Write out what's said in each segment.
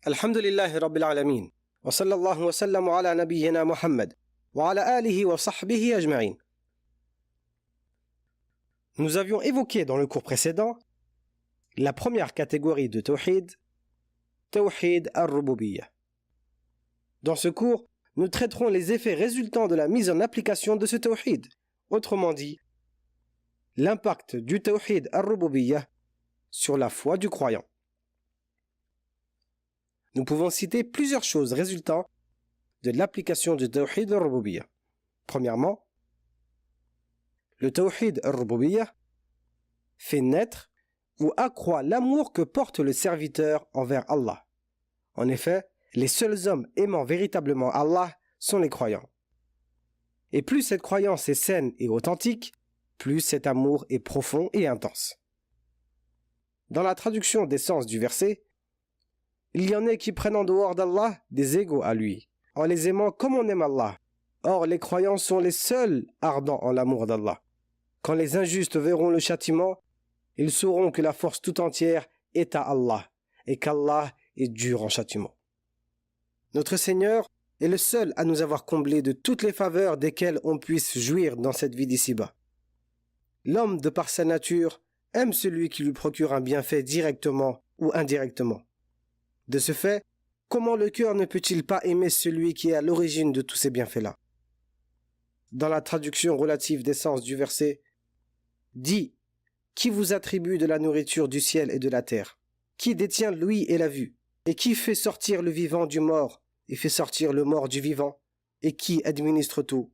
Alhamdulillahi Rabbil Alamin. Wa sallallahu wa sallam ala nabiyyina Muhammad. Wa ala alihi wa sahbihi ajma'in. Nous avions évoqué dans le cours précédent la première catégorie de Tawhid, Tawhid al-Rububiyyah. Dans ce cours, nous traiterons les effets résultant de la mise en application de ce Tawhid. Autrement dit, l'impact du Tawhid al-Rububiyyah sur la foi du croyant. Nous pouvons citer plusieurs choses résultant de l'application du Tawhid al-Rububiyyah. Premièrement, le Tawhid al-Rububiyyah fait naître ou accroît l'amour que porte le serviteur envers Allah. En effet, les seuls hommes aimant véritablement Allah sont les croyants. Et plus cette croyance est saine et authentique, plus cet amour est profond et intense. Dans la traduction des sens du verset, il y en a qui prennent en dehors d'Allah des égaux à lui, en les aimant comme on aime Allah. Or, les croyants sont les seuls ardents en l'amour d'Allah. Quand les injustes verront le châtiment, ils sauront que la force tout entière est à Allah, et qu'Allah est dur en châtiment. Notre Seigneur est le seul à nous avoir comblés de toutes les faveurs desquelles on puisse jouir dans cette vie d'ici-bas. L'homme, de par sa nature, aime celui qui lui procure un bienfait directement ou indirectement. De ce fait, comment le cœur ne peut-il pas aimer celui qui est à l'origine de tous ces bienfaits-là? Dans la traduction relative des sens du verset, dit: qui vous attribue de la nourriture du ciel et de la terre? Qui détient l'ouïe et la vue? Et qui fait sortir le vivant du mort et fait sortir le mort du vivant? Et qui administre tout?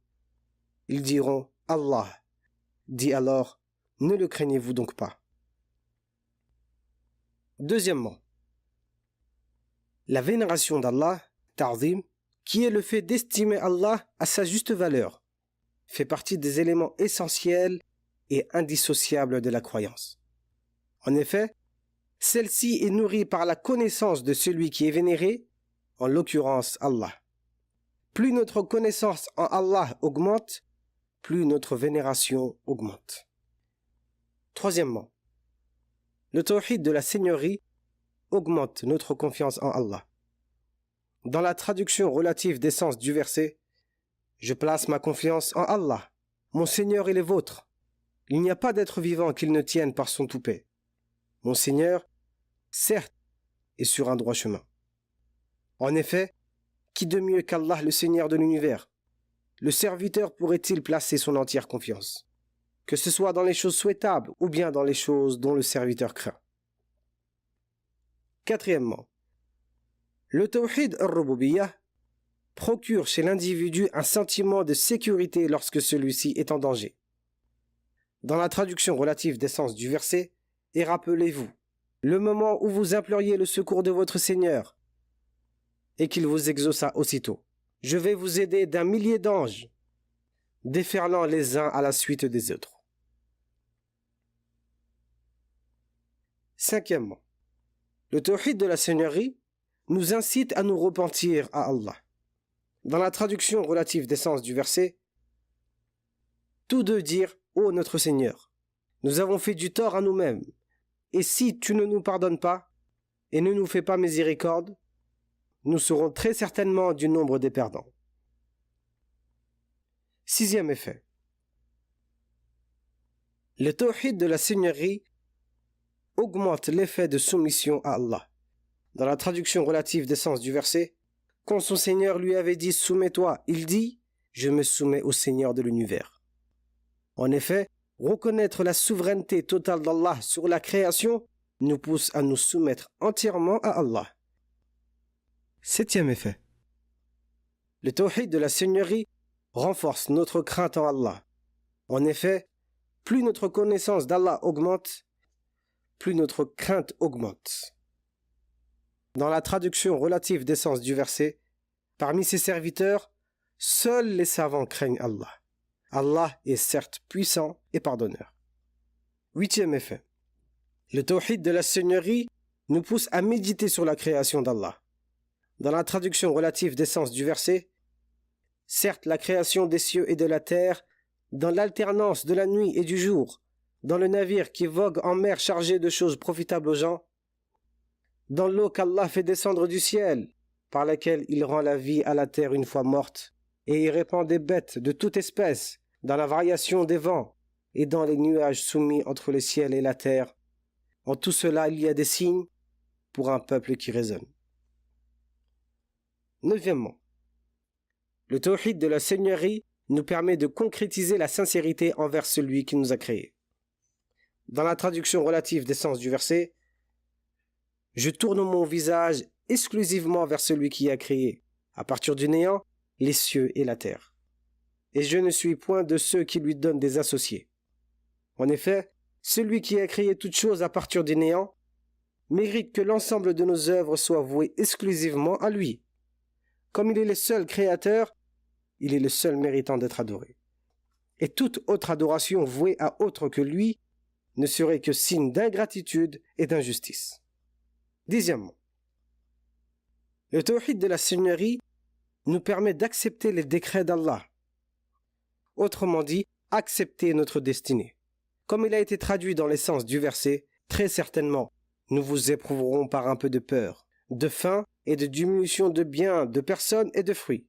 Ils diront: Allah. Dit alors: ne le craignez-vous donc pas? Deuxièmement, la vénération d'Allah, ta'zim, qui est le fait d'estimer Allah à sa juste valeur, fait partie des éléments essentiels et indissociables de la croyance. En effet, celle-ci est nourrie par la connaissance de celui qui est vénéré, en l'occurrence Allah. Plus notre connaissance en Allah augmente, plus notre vénération augmente. Troisièmement, le tawhid de la seigneurie augmente notre confiance en Allah. Dans la traduction relative des sens du verset, je place ma confiance en Allah, mon Seigneur et les vôtres. Il n'y a pas d'être vivant qu'il ne tienne par son toupet. Mon Seigneur, certes, est sur un droit chemin. En effet, qui de mieux qu'Allah, le Seigneur de l'univers? Le serviteur pourrait-il placer son entière confiance, que ce soit dans les choses souhaitables ou bien dans les choses dont le serviteur craint? Quatrièmement, le Tawhid al-Rububiyyah procure chez l'individu un sentiment de sécurité lorsque celui-ci est en danger. Dans la traduction relative des sens du verset, et rappelez-vous, le moment où vous imploriez le secours de votre Seigneur, et qu'il vous exauça aussitôt. Je vais vous aider d'un millier d'anges, déferlant les uns à la suite des autres. Cinquièmement, le tawhid de la seigneurie nous incite à nous repentir à Allah. Dans la traduction relative des sens du verset, tous deux dirent: ô notre Seigneur, nous avons fait du tort à nous-mêmes, et si tu ne nous pardonnes pas et ne nous fais pas miséricorde, nous serons très certainement du nombre des perdants. Sixième effet, le tawhid de la seigneurie augmente l'effet de soumission à Allah. Dans la traduction relative des sens du verset, quand son Seigneur lui avait dit: soumets-toi, il dit: je me soumets au Seigneur de l'univers. En effet, reconnaître la souveraineté totale d'Allah sur la création nous pousse à nous soumettre entièrement à Allah. Septième effet, le tawhid de la seigneurie renforce notre crainte en Allah. En effet, plus notre connaissance d'Allah augmente, plus notre crainte augmente. Dans la traduction relative des sens du verset, parmi ses serviteurs, seuls les savants craignent Allah. Allah est certes puissant et pardonneur. Huitième effet, le tawhid de la seigneurie nous pousse à méditer sur la création d'Allah. Dans la traduction relative des sens du verset, certes la création des cieux et de la terre, dans l'alternance de la nuit et du jour, dans le navire qui vogue en mer chargé de choses profitables aux gens, dans l'eau qu'Allah fait descendre du ciel, par laquelle il rend la vie à la terre une fois morte, et y répand des bêtes de toute espèce, dans la variation des vents, et dans les nuages soumis entre le ciel et la terre. En tout cela, il y a des signes pour un peuple qui raisonne. Neuvièmement, le tawhid de la Seigneurie nous permet de concrétiser la sincérité envers celui qui nous a créés. Dans la traduction relative des sens du verset, « Je tourne mon visage exclusivement vers celui qui a créé, à partir du néant, les cieux et la terre. Et je ne suis point de ceux qui lui donnent des associés. » En effet, celui qui a créé toutes choses à partir du néant mérite que l'ensemble de nos œuvres soit voué exclusivement à lui. Comme il est le seul créateur, il est le seul méritant d'être adoré. Et toute autre adoration vouée à autre que lui ne serait que signe d'ingratitude et d'injustice. Dixièmement, le tawhid de la Seigneurie nous permet d'accepter les décrets d'Allah. Autrement dit, accepter notre destinée. Comme il a été traduit dans l'essence du verset, très certainement, nous vous éprouverons par un peu de peur, de faim et de diminution de biens, de personnes et de fruits.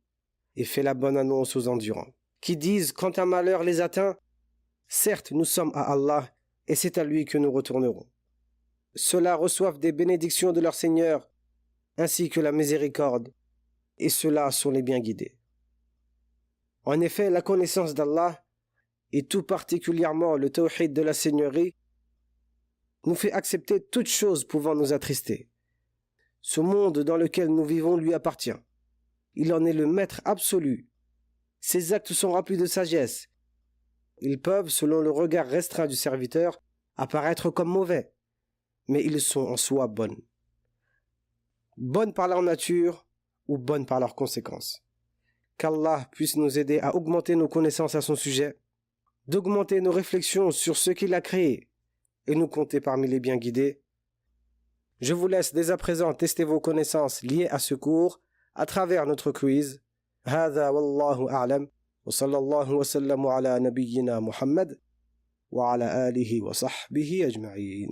Et fait la bonne annonce aux endurants, qui disent quand un malheur les atteint, certes nous sommes à Allah et c'est à lui que nous retournerons. Ceux-là reçoivent des bénédictions de leur Seigneur, ainsi que la miséricorde, et ceux-là sont les bien guidés. En effet, la connaissance d'Allah, et tout particulièrement le tawhid de la Seigneurie, nous fait accepter toute chose pouvant nous attrister. Ce monde dans lequel nous vivons lui appartient. Il en est le maître absolu. Ses actes sont remplis de sagesse. Ils peuvent, selon le regard restreint du serviteur, apparaître comme mauvais, mais ils sont en soi bonnes. Bonnes par leur nature ou bonnes par leurs conséquences. Qu'Allah puisse nous aider à augmenter nos connaissances à son sujet, d'augmenter nos réflexions sur ce qu'il a créé et nous compter parmi les bien guidés. Je vous laisse dès à présent tester vos connaissances liées à ce cours à travers notre quiz. هذا والله أعلم وصلى الله وسلم على نبينا محمد وعلى آله وصحبه أجمعين.